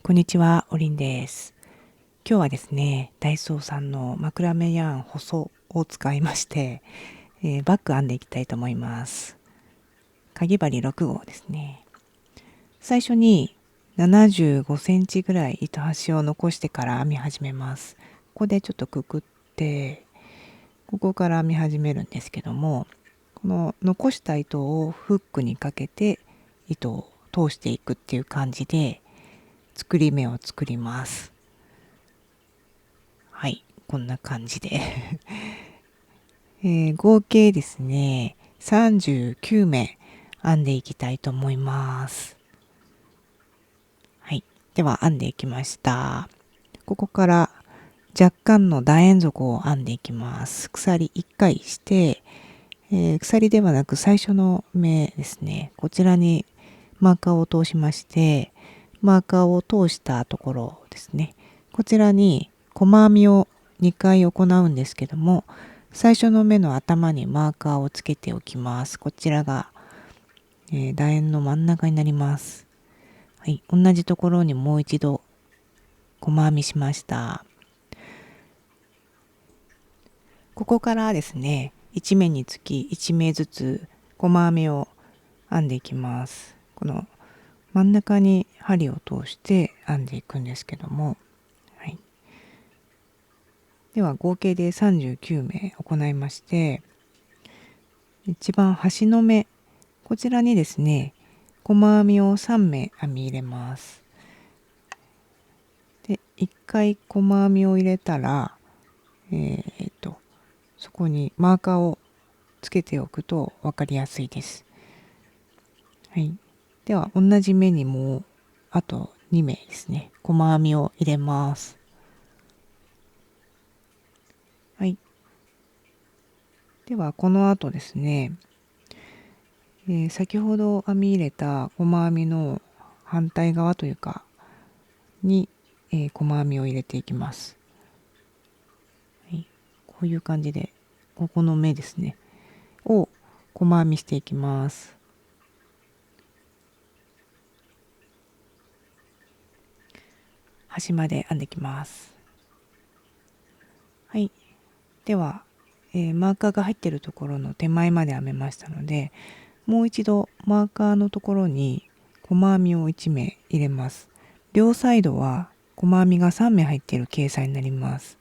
こんにちは、おりんです。今日はですね、ダイソーさんのマクラメヤーン細を使いまして、バッグ編んでいきたいと思います。かぎ針6号ですね。最初に75センチぐらい糸端を残してから編み始めます。ここでちょっとくくって、ここから編み始めるんですけども、この残した糸をフックにかけて糸を通していくっていう感じで作り目を作ります。はい、こんな感じで、合計ですね、39目編んでいきたいと思います。はい、では編んでいきました。ここから若干の楕円底を編んでいきます。鎖1回して、鎖ではなく最初の目ですね、こちらにマーカーを通しまして、マーカーを通したところですね、こちらに細編みを2回行うんですけども、最初の目の頭にマーカーをつけておきます。こちらが、楕円の真ん中になります。はい、同じところにもう一度細編みしました。ここからですね、1目につき1目ずつ細編みを編んでいきます。この真ん中に針を通して編んでいくんですけども、はい、では合計で39目行いまして、一番端の目、こちらにですね、細編みを3目編み入れます。で、1回細編みを入れたら、そこにマーカーをつけておくと分かりやすいです。はい。では、同じ目にもあと2目ですね、細編みを入れます。はい。では、この後ですね、先ほど編み入れた細編みの反対側というかに、細編みを入れていきます。はい、こういう感じで、ここの目ですねを細編みしていきます。端まで編んでいきます。はい。では、マーカーが入っているところの手前まで編めましたので、もう一度マーカーのところに細編みを1目入れます。両サイドは細編みが3目入っている計算になります。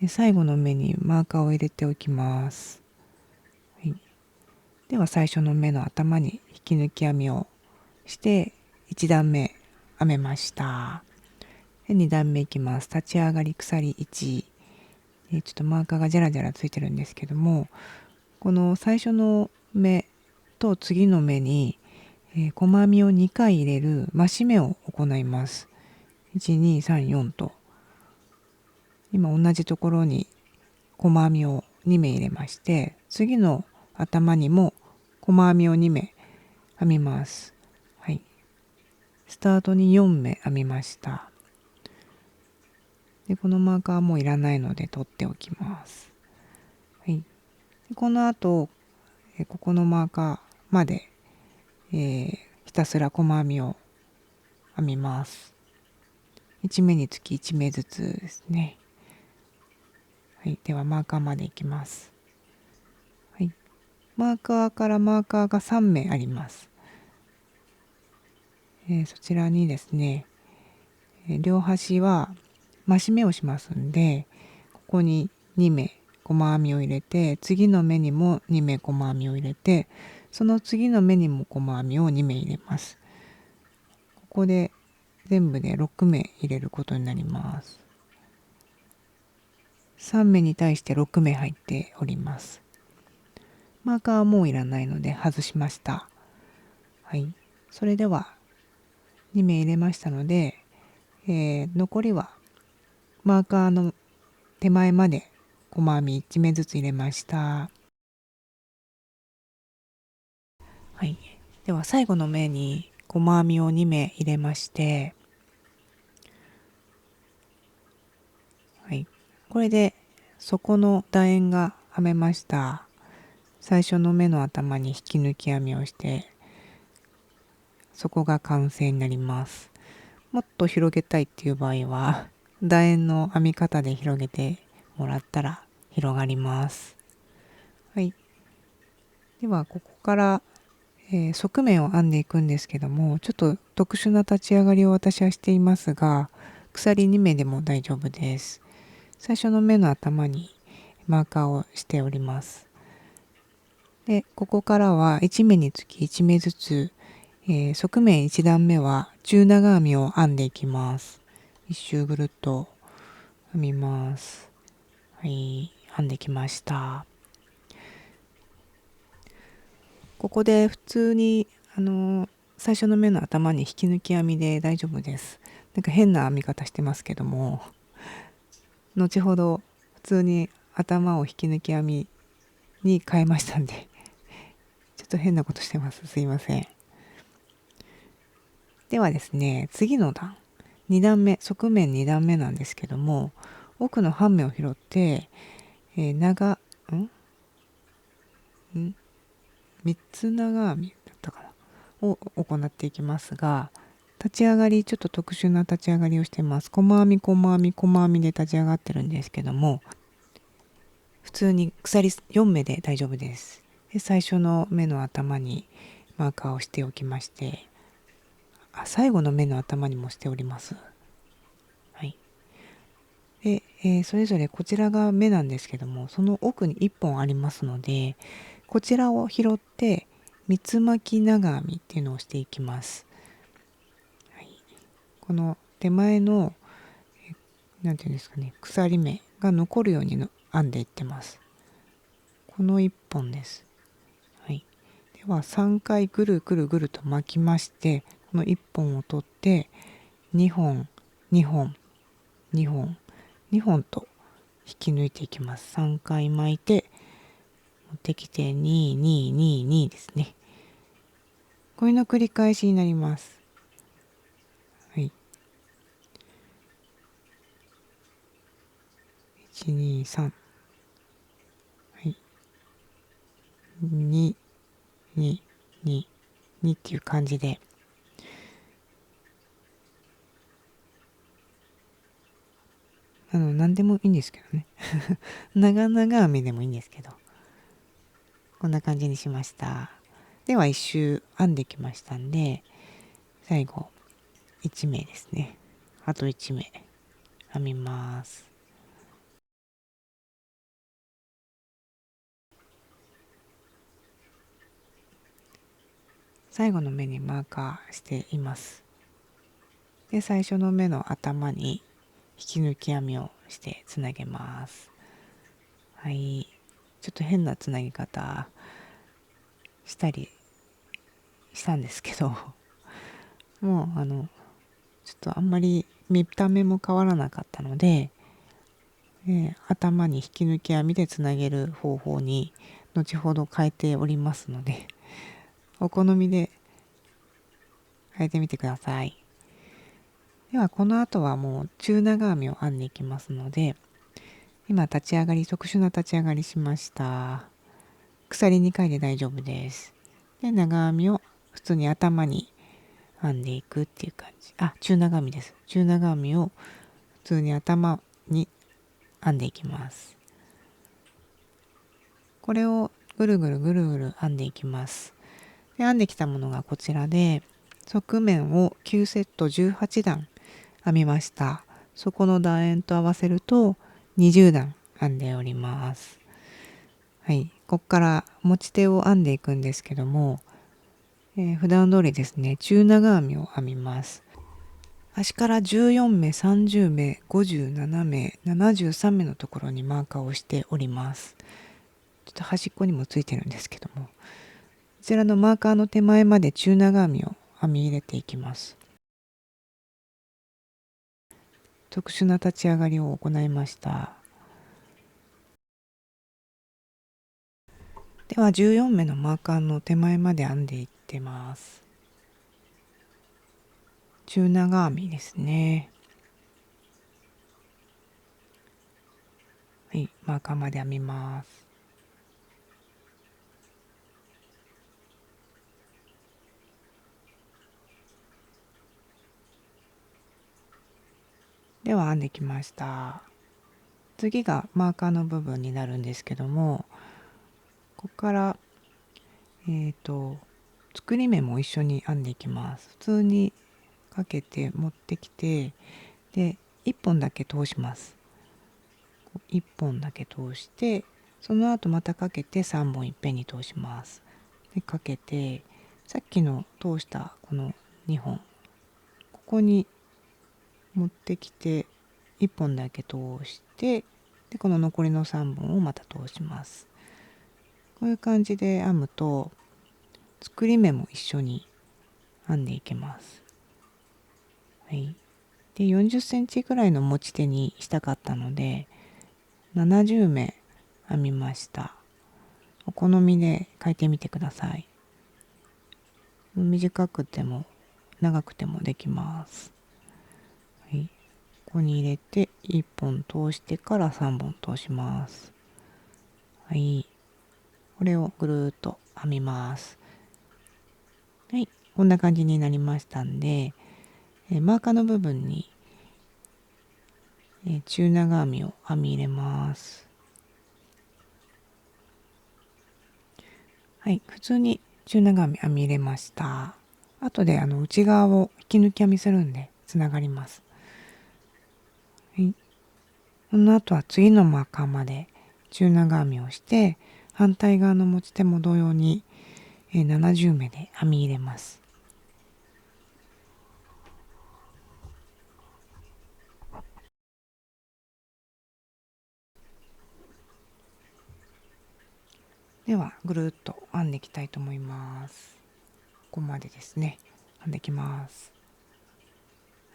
で、最後の目にマーカーを入れておきます。はい、では最初の目の頭に引き抜き編みをして1段目編めました。で、2段目いきます。立ち上がり鎖1、ちょっとマーカーがジャラジャラついてるんですけども、この最初の目と次の目に、細編みを2回入れる増し目を行います。1、2、3、4と今同じところに細編みを2目入れまして、次の頭にも細編みを2目編みます。はい。スタートに4目編みました。で、このマーカーはもういらないので取っておきます。はい。で、この後、ここのマーカーまで、ひたすら細編みを編みます。1目につき1目ずつですね。はい。ではマーカーまでいきます。はい。マーカーからマーカーが3目あります。そちらにですね、両端は増し目をしますんで、ここに2目細編みを入れて、次の目にも2目細編みを入れて、その次の目にも細編みを2目入れます。ここで全部で6目入れることになります。3目に対して6目入っております。マーカーはもういらないので外しました。はい。それでは2目入れましたので、残りはマーカーの手前まで細編み1目ずつ入れました。はい。では最後の目に細編みを2目入れまして、はい。これで底の楕円が編めました。最初の目の頭に引き抜き編みをして、そこが完成になります。もっと広げたいっていう場合は楕円の編み方で広げてもらったら広がります。はい。ではここから、側面を編んでいくんですけども、ちょっと特殊な立ち上がりを私はしていますが、鎖2目でも大丈夫です。最初の目の頭にマーカーをしております。で、ここからは1目につき1目ずつ、側面1段目は中長編みを編んでいきます。一周ぐるっと編みます。はい、編んできました。ここで普通に最初の目の頭に引き抜き編みで大丈夫です。なんか変な編み方してますけども、後ほど普通に頭を引き抜き編みに変えましたんで、ちょっと変なことしてます。すいません。ではですね、次の段、2段目、側面2段目なんですけども、奥の半目を拾って、3つ長編みだったかなを行っていきますが、立ち上がりちょっと特殊な立ち上がりをしてます。細編み細編み細編みで立ち上がってるんですけども、普通に鎖4目で大丈夫です。で、最初の目の頭にマーカーをしておきまして、最後の目の頭にもしております。はい。で、それぞれこちらが目なんですけども、その奥に1本ありますので、こちらを拾って三つ巻き長編みっていうのをしていきます。はい、この手前のなんていうんですかね、鎖目が残るようにの編んでいってます。この1本です。はい。では3回ぐるぐるぐると巻きまして、この1本を取って2本2本2本2本と引き抜いていきます。3回巻いて持ってきて2222ですね。これの繰り返しになります。はい。123、はい、2、2、2、2っていう感じで、何でもいいんですけどね。長々編みでもいいんですけど、こんな感じにしました。では一周編んできましたんで、最後1目ですね。あと1目編みます。最後の目にマーカーしています。で、最初の目の頭に引き抜き編みをしてつなげます。はい。ちょっと変なつなぎ方したりしたんですけど、もうちょっとあんまり見た目も変わらなかったので、頭に引き抜き編みでつなげる方法に後ほど変えておりますので、お好みで変えてみてください。ではこの後はもう中長編みを編んでいきますので、今立ち上がり、特殊な立ち上がりしました。鎖2回で大丈夫です。で、長編みを普通に頭に編んでいくっていう感じ。中長編みです。中長編みを普通に頭に編んでいきます。これをぐるぐるぐるぐる編んでいきます。で、編んできたものがこちらで、側面を9セット18段編みました。そこの楕円と合わせると20段編んでおります。はい。ここから持ち手を編んでいくんですけども、普段通りですね、中長編みを編みます。端から14目、30目、57目、73目のところにマーカーをしております。ちょっと端っこにもついてるんですけども、こちらのマーカーの手前まで中長編みを編み入れていきます。特殊な立ち上がりを行いました。では14目のマーカーの手前まで編んでいってます。中長編みですね。はい、マーカーまで編みます。では編んできました。次がマーカーの部分になるんですけども、ここから作り目も一緒に編んでいきます。普通にかけて持ってきて、で1本だけ通します。1本だけ通して、その後またかけて3本いっぺんに通します。でかけて、さっきの通したこの2本、ここに持ってきて1本だけ通して、でこの残りの3本をまた通します。こういう感じで編むと作り目も一緒に編んでいけます。はい、で40センチぐらいの持ち手にしたかったので70目編みました。お好みで書いてみてください。短くても長くてもできます。はい、ここに入れて1本通してから3本通します。はい、これをぐるーっと編みます。はい、こんな感じになりましたんで、マーカーの部分に、中長編みを編み入れます。はい、普通に中長編み編み入れました。後で内側を引き抜き編みするんでつながります。はい、この後は次のマーカーまで中長編みをして、反対側の持ち手も同様に70目で編み入れます。ではぐるっと編んでいきたいと思います。ここまでですね。編んでいきます。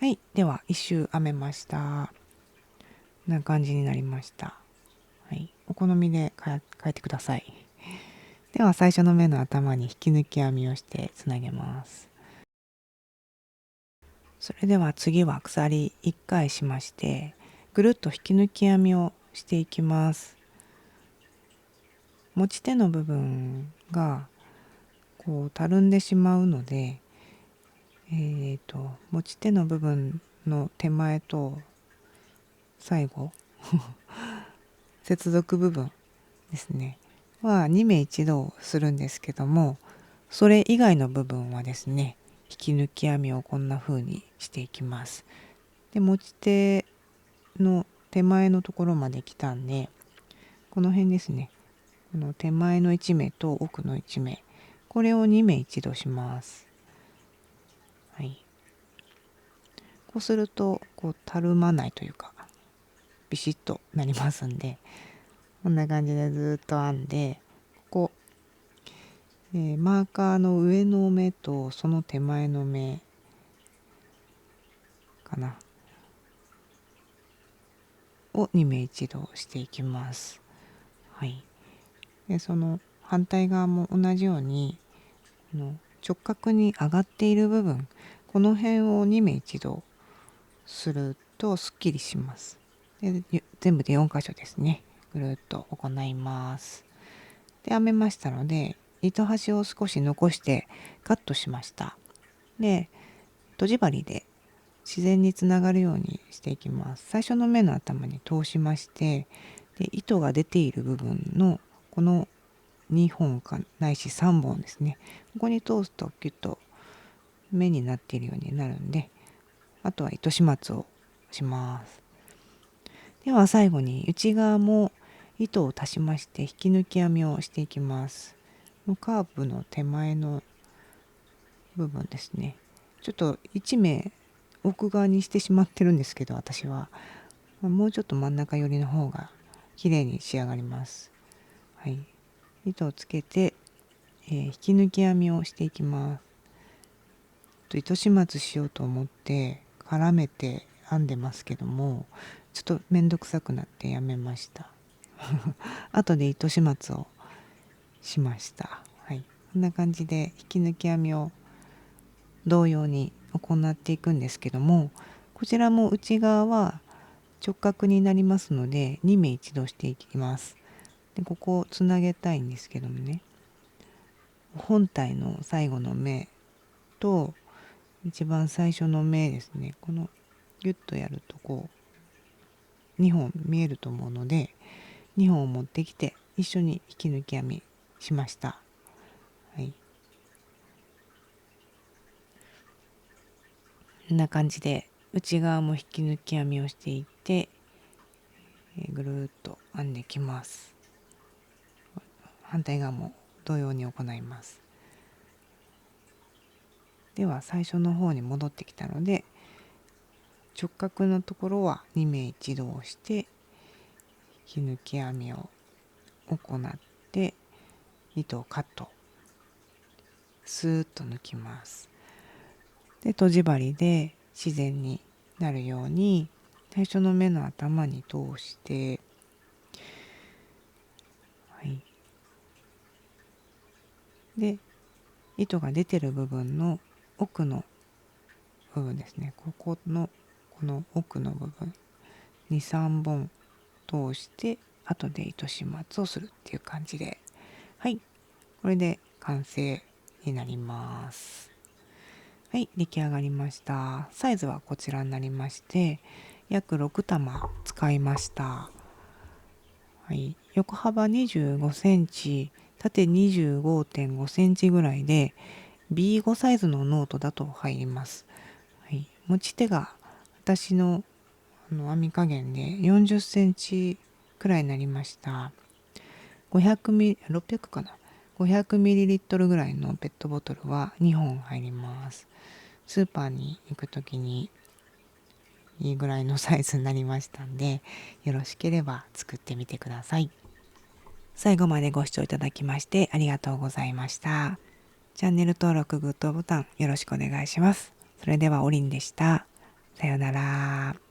はい、では一周編めました。こんな感じになりました。はい、お好みで変えてください。では最初の目の頭に引き抜き編みをしてつなげます。それでは次は鎖1回しまして、ぐるっと引き抜き編みをしていきます。持ち手の部分がこうたるんでしまうので、持ち手の部分の手前と最後接続部分ですねは2目一度するんですけども、それ以外の部分はですね、引き抜き編みをこんな風にしていきます。で持ち手の手前のところまで来たんで、この辺ですね、この手前の1目と奥の1目、これを2目一度します。はい、こうするとこうたるまないというかビシッとなりますんで、こんな感じでずっと編んで、ここ、マーカーの上の目とその手前の目かなを2目一度していきます。はい、でその反対側も同じようにこの直角に上がっている部分、この辺を2目一度するとすっきりします。で全部で4箇所ですね。ぐるっと行います。で編めましたので、糸端を少し残してカットしました。でとじ針で自然につながるようにしていきます。最初の目の頭に通しまして、で糸が出ている部分のこの2本かないし3本ですね、ここに通すとキュッと目になっているようになるんで、あとは糸始末をします。では最後に内側も糸を足しまして引き抜き編みをしていきます。カーブの手前の部分ですね、ちょっと1目奥側にしてしまってるんですけど、私はもうちょっと真ん中寄りの方が綺麗に仕上がります。はい、糸をつけて、引き抜き編みをしていきます。糸始末しようと思って絡めて編んでますけども、ちょっとめんどくさくなってやめました。後で糸始末をしました。はい、こんな感じで引き抜き編みを同様に行っていくんですけども、こちらも内側は直角になりますので2目一度していきます。でここをつなげたいんですけどもね、本体の最後の目と一番最初の目ですね、このギュッとやるとこう2本見えると思うので、2本を持ってきて一緒に引き抜き編みしました。はい、こんな感じで内側も引き抜き編みをしていって、ぐるっと編んできます。反対側も同様に行います。では最初の方に戻ってきたので、直角のところは2目一度押して引き抜き編みを行って糸をカット、スーッと抜きます。で、とじ針で自然になるように最初の目の頭に通して、はい、で糸が出てる部分の奥の部分ですね、この奥の部分に3本通して後で糸始末をするっていう感じで、はい、これで完成になります。はい、出来上がりました。サイズはこちらになりまして、約6玉使いました。はい、横幅25センチ、縦25.5センチぐらいで B5 サイズのノートだと入ります。はい、持ち手が私の編み加減で40センチくらいになりました。600かな、500ミリリットルぐらいのペットボトルは2本入ります。スーパーに行くときにいいぐらいのサイズになりましたんで、よろしければ作ってみてください。最後までご視聴いただきましてありがとうございました。チャンネル登録、グッドボタンよろしくお願いします。それではおりんでした。さようなら。